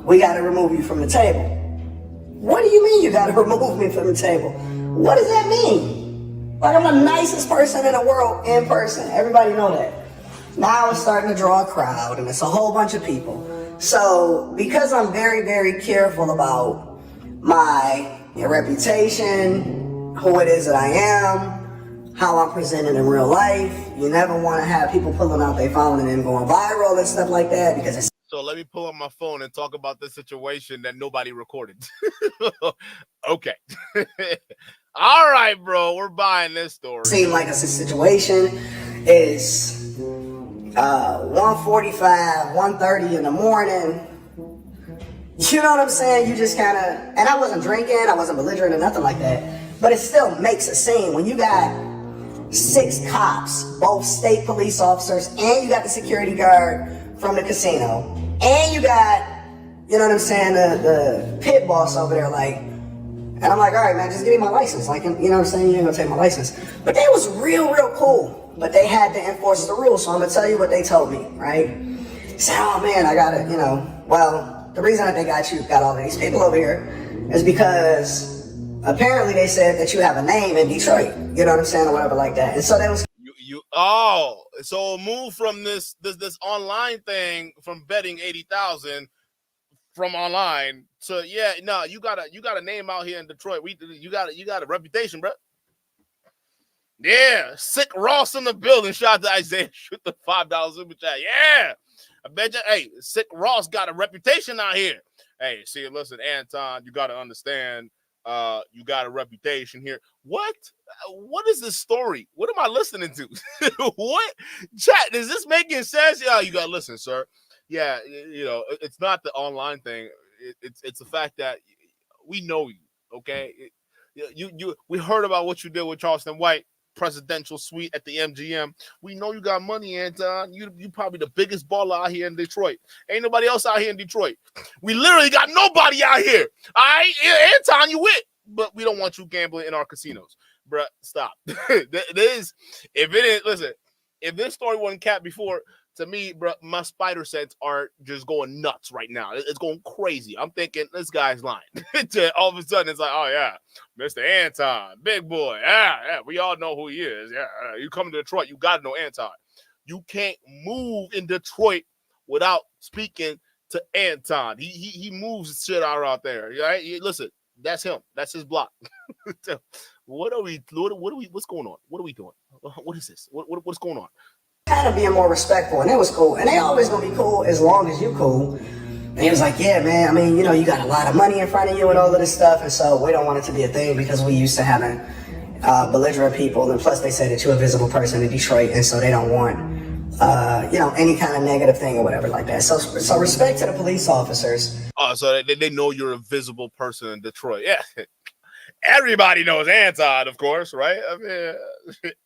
[SPEAKER 5] We got to remove you from the table. What do you mean you got to remove me from the table? What does that mean? Like, I'm the nicest person in the world in person. Everybody know that. Now it's starting to draw a crowd, and it's a whole bunch of people. So because I'm very, very careful about my reputation, who it is that I am, how I'm presented in real life, you never want to have people pulling out their phone and then going viral and stuff like that, because it's...
[SPEAKER 4] So let me pull up my phone and talk about this situation that nobody recorded. Okay. All right, bro. We're buying this story.
[SPEAKER 5] Seems like it's a situation is 1:45, 1:30 in the morning. You know what I'm saying? You just kind of... And I wasn't drinking. I wasn't belligerent or nothing like that. But it still makes a scene when you got 6 cops, both state police officers, and you got the security guard from the casino, and you got, you know what I'm saying, the pit boss over there, like, and I'm like, all right, man, just give me my license. Like, you know what I'm saying? You ain't gonna take my license. But they was real cool. But they had to enforce the rules, so I'm gonna tell you what they told me, right? Said, oh man, I gotta, well, the reason that they got all of these people over here is because apparently they said that you have a name in Detroit. You know what I'm saying, or whatever like that. And so they was
[SPEAKER 4] so move from this online thing from betting 80,000 from online to you got a name out here in Detroit. You got a reputation, bro. Yeah, Sick Ross in the building. Shout out to Isaiah. Shoot the $5 super chat. Yeah, I bet you. Hey, Sick Ross got a reputation out here. Hey, see, listen, Anton, you got to understand. You got a reputation here. What is this story? What am I listening to? What chat? Is this making sense? Yeah, you got to listen, sir. Yeah, it's not the online thing. It's the fact that we know you. Okay, we heard about what you did with Charleston White presidential suite at the MGM. We know you got money, Anton. You probably the biggest baller out here in Detroit. Ain't nobody else out here in Detroit. We literally got nobody out here. All right, Anton, you wit, but we don't want you gambling in our casinos, bruh. Stop. If this story wasn't capped before, to me, bro, my spider sense are just going nuts right now. It's going crazy. I'm thinking this guy's lying. All of a sudden, it's like, oh yeah, Mr. Anton, big boy. Yeah, we all know who he is. Yeah, you come to Detroit, you got to know Anton. You can't move in Detroit without speaking to Anton. He moves shit out there. Right? Listen, that's him. That's his block. What's going on? What are we doing? What is this? What's going on?
[SPEAKER 5] Kind of being more respectful, and it was cool. And they always gonna be cool as long as you cool. And he was like, yeah, man, I mean, you got a lot of money in front of you and all of this stuff, and so we don't want it to be a thing because we used to having belligerent people, and plus they say that you're a visible person in Detroit, and so they don't want any kind of negative thing or whatever like that. So respect to the police officers.
[SPEAKER 4] Oh, so they know you're a visible person in Detroit. Yeah. Everybody knows Anton, of course, right? I mean,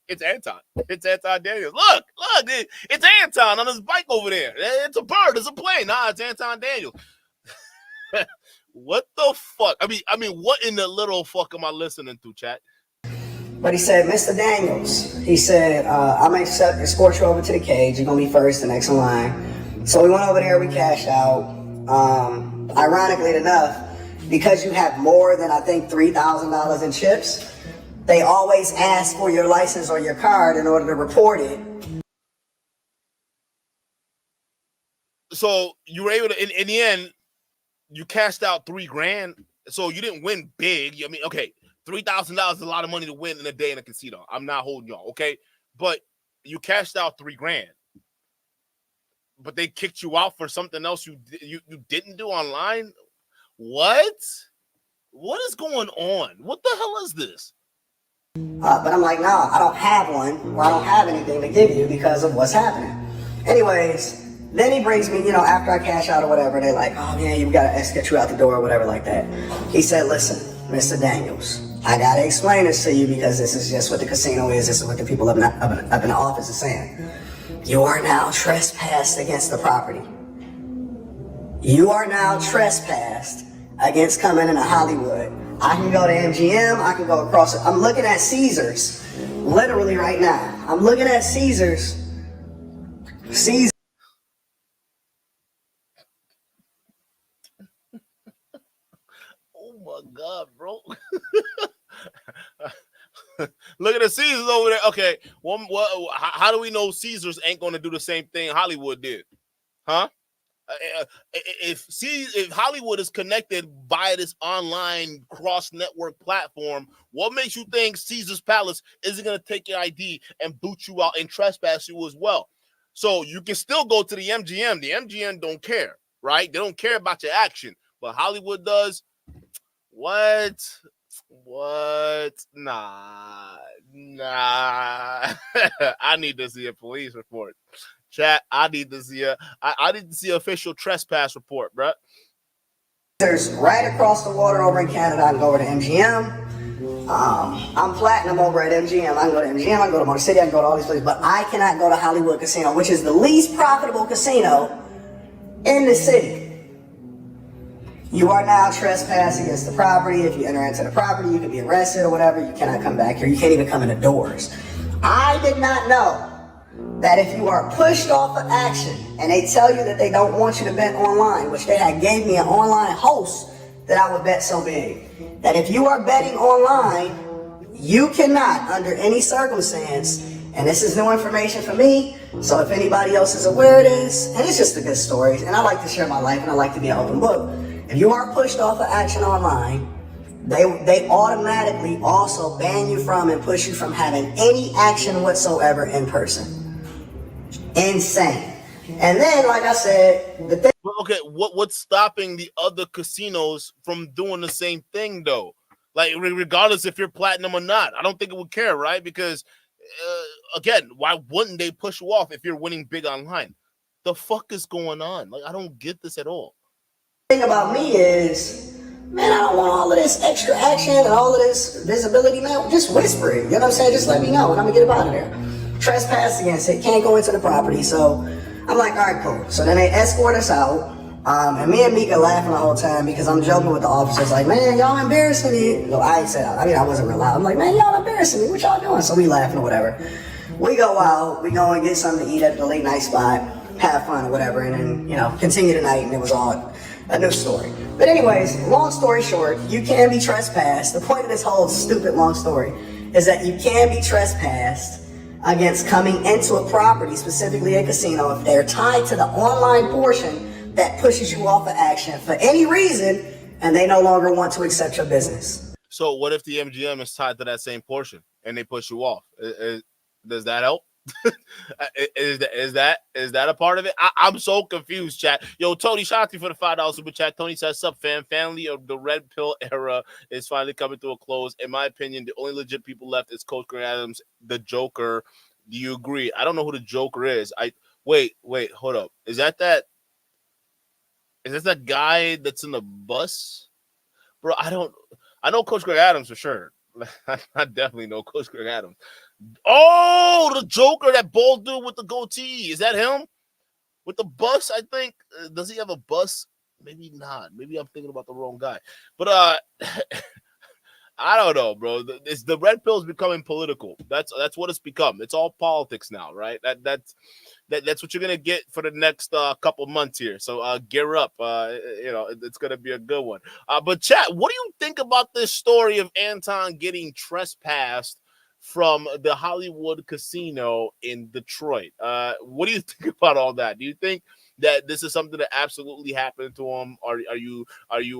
[SPEAKER 4] it's Anton. It's Anton Daniels. Look, it's Anton on his bike over there. It's a bird. It's a plane. Nah, it's Anton Daniels. What the fuck? I mean, what in the little fuck am I listening to, chat?
[SPEAKER 5] But he said, Mr. Daniels, he said, I'm going to escort you over to the cage. You're going to be first, the next in line. So we went over there. We cashed out. Ironically enough, because you have more than, I think, $3,000 in chips, they always ask for your license or your card in order to report it.
[SPEAKER 4] So you were able to, in the end, you cashed out $3,000. So you didn't win big. I mean, okay, $3,000 is a lot of money to win in a day in a casino. I'm not holding y'all, okay? But you cashed out $3,000. But they kicked you out for something else you didn't do online? What is going on? What the hell is this?
[SPEAKER 5] But I'm like, nah, I don't have one, or I don't have anything to give you because of what's happening. Anyways, then he brings me, after I cash out or whatever, they're like, oh man, we gotta get you out the door or whatever like that. He said, listen, Mr. Daniels, I gotta explain this to you because this is just what the casino is. This is what the people up in the office is saying. You are now trespassed against the property. You are now trespassed against coming into Hollywood. I can go to MGM, I can go across it. I'm looking at Caesars, literally right now. I'm looking at Caesars.
[SPEAKER 4] Oh my God, bro. Look at the Caesars over there. Okay, how do we know Caesars ain't going to do the same thing Hollywood did? Huh? If Hollywood is connected by this online cross-network platform, what makes you think Caesar's Palace isn't going to take your ID and boot you out and trespass you as well? So you can still go to the MGM. The MGM don't care, right? They don't care about your action, but Hollywood does. What? Nah. I need to see a police report. Chat, I need to see an official trespass report, bro.
[SPEAKER 5] There's right across the water over in Canada. I can go over to MGM. I'm platinum over at MGM. I can go to MGM, I can go to Motor City, I can go to all these places, but I cannot go to Hollywood Casino, which is the least profitable casino in the city. You are now trespassing against the property. If you enter into the property, you can be arrested or whatever. You cannot come back here. You can't even come in the doors. I did not know that if you are pushed off of action and they tell you that they don't want you to bet online, which they had gave me an online host that I would bet so big. that if you are betting online, you cannot, under any circumstance, and this is new information for me, so if anybody else is aware of this, and it's just a good story, and I like to share my life, and I like to be an open book. If you are pushed off of action online, they automatically also ban you from and push you from having any action whatsoever in person. Insane. And then, like I said, the thing.
[SPEAKER 4] Okay, what's stopping the other casinos from doing the same thing though? Like, regardless if you're platinum or not, I don't think it would care, right? Because again, why wouldn't they push you off if you're winning big online? The fuck is going on? Like, I don't get this at all.
[SPEAKER 5] The thing about me is, man, I don't want all of this extra action and all of this visibility, man. Just whisper it. You know what I'm saying? Just let me know and I'm gonna get up out of there. Trespass against it, can't go into the property. So I'm like, all right, cool. So then they escort us out. And me and Mika laughing the whole time because I'm joking with the officers, like, man, y'all embarrassing me. No, I ain't said, I wasn't real loud. I'm like, man, y'all embarrassing me. What y'all doing? So we laughing or whatever. We go out, we go and get something to eat at the late night spot, have fun or whatever, and then, you know, continue the night, and it was all a new story. But anyways, long story short, you can be trespassed. The point of this whole stupid long story is that you can be trespassed against coming into a property, specifically a casino, if they're tied to the online portion that pushes you off of action for any reason, and they no longer want to accept your business.
[SPEAKER 4] So what if the MGM is tied to that same portion and they push you off? Does that help? is that a part of it? I'm so confused, chat. Yo, Tony, shout out to you for the $5 super chat. Tony says, "Sup, fam? Family of the red pill era is finally coming to a close. In my opinion, the only legit people left is Coach Grant Adams, the Joker. Do you agree?" I don't know who the Joker is. Wait, hold up. Is this that guy that's in the bus? Bro, I know Coach Greg Adams for sure. I definitely know Coach Greg Adams. Oh, the Joker, that bald dude with the goatee. Is that him? With the bus, I think. Does he have a bus? Maybe not. Maybe I'm thinking about the wrong guy. But I don't know, bro. The red pill is becoming political. That's what it's become. It's all politics now, right? That's what you're gonna get for the next couple months here. So gear up. It's gonna be a good one. But chat, what do you think about this story of Anton getting trespassed from the Hollywood casino in Detroit? What do you think about all that? Do you think that this is something that absolutely happened to him? Are you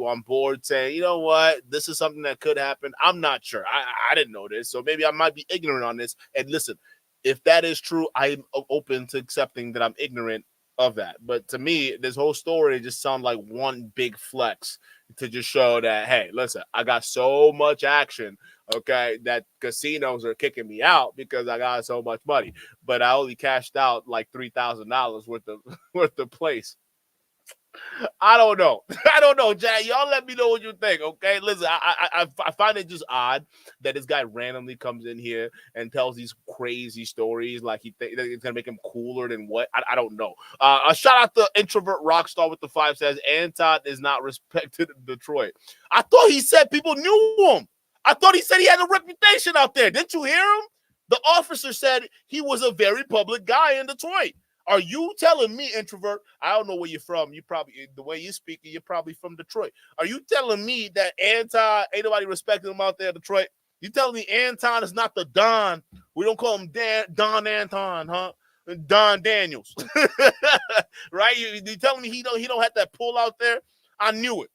[SPEAKER 4] on board saying, you know what, this is something that could happen? I'm not sure. I didn't know this, so maybe I might be ignorant on this. And listen, if that is true, I'm open to accepting that I'm ignorant of that. But to me, this whole story just sounds like one big flex to just show that, hey, listen, I got so much action, okay, that casinos are kicking me out because I got so much money. But I only cashed out like $3,000 worth of place. I don't know, Jack. Y'all let me know what you think, okay? Listen, I find it just odd that this guy randomly comes in here and tells these crazy stories like he thinks it's going to make him cooler than what? I don't know. A shout out to Introvert Rockstar with the 5 says, Anton is not respected in Detroit. I thought he said people knew him. I thought he said he had a reputation out there. Didn't you hear him? The officer said he was a very public guy in Detroit. Are you telling me, Introvert? I don't know where you're from. You probably, the way you're speaking, you're probably from Detroit. Are you telling me that Anton, ain't nobody respecting him out there in Detroit? You telling me Anton is not the Don? We don't call him Don Anton, huh? Don Daniels, right? You telling me he don't have that pull out there? I knew it.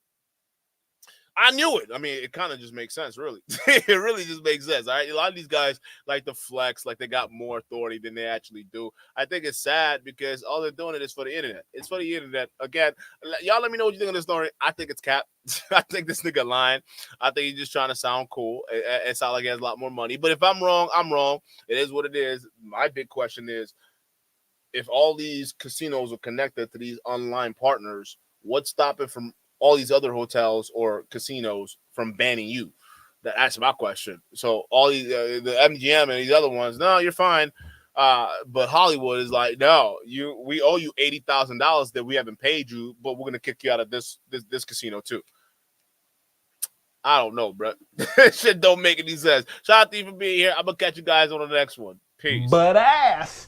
[SPEAKER 4] I mean, it kind of just makes sense, really. It really just makes sense. All right. A lot of these guys like to flex, like they got more authority than they actually do. I think it's sad because all they're doing it is for the internet. It's for the internet. Again, y'all let me know what you think of this story. I think it's cap. I think this nigga lying. I think he's just trying to sound cool. It sounds like he has a lot more money. But if I'm wrong, I'm wrong. It is what it is. My big question is, if all these casinos are connected to these online partners, what's stopping from all these other hotels or casinos from banning you? That's my question. So all these, the MGM and these other ones, no, you're fine. But Hollywood is like, no, we owe you $80,000 that we haven't paid you, but we're gonna kick you out of this casino too. I don't know, bro. Shit don't make any sense. Shout out to you for being here. I'm gonna catch you guys on the next one. Peace.
[SPEAKER 7] But ass.